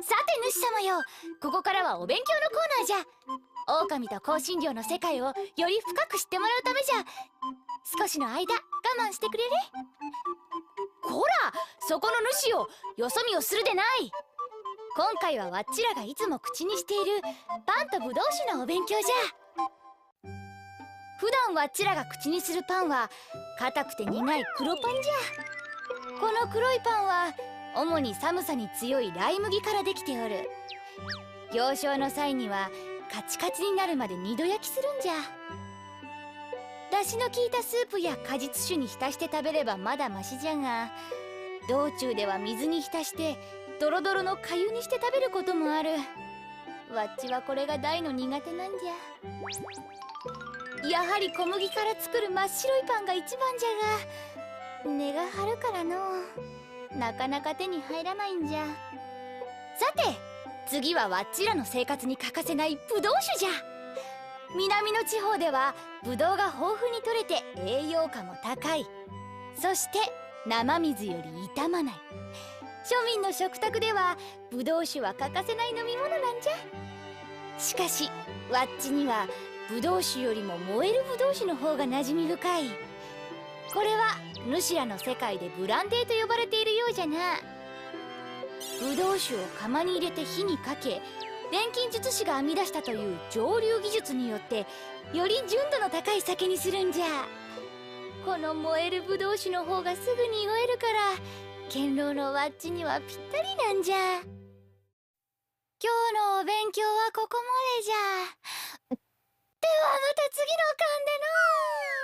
さて主様よ、ここからはお勉強のコーナーじゃ。狼と香辛料の世界をより深く知ってもらうためじゃ。少しの間我慢してくれれ。こら、そこの主よ、よそ見をするでない。今回はわっちらがいつも口にしているパンとぶどう酒のお勉強じゃ。普段わっちらが口にするパンは硬くて苦い黒パンじゃ。この黒いパンは主に寒さに強いライ麦からできておる。行商の際にはカチカチになるまで二度焼きするんじゃ。だしの効いたスープや果実酒に浸して食べればまだマシじゃが、道中では水に浸してドロドロの粥にして食べることもある。わっちはこれが大の苦手なんじゃ。やはり小麦から作る真っ白いパンが一番じゃが、値が張るからのなかなか手に入らないんじゃ。さて次はわっちらの生活に欠かせないぶどう酒じゃ。南の地方ではぶどうが豊富に取れて栄養価も高い。そして生水より傷まない。庶民の食卓ではぶどう酒は欠かせない飲み物なんじゃ。しかしわっちにはぶどう酒よりも燃えるぶどう酒の方が馴染み深い。これは主らの世界でブランデーと呼ばれているようじゃな。ぶどう酒を釜に入れて火にかけ、錬金術師が編み出したという蒸留技術によってより純度の高い酒にするんじゃ。この燃えるぶどう酒の方がすぐに酔えるから堅牢のわっちにはぴったりなんじゃ。今日のお勉強はここまでじゃ。ではまた次の巻での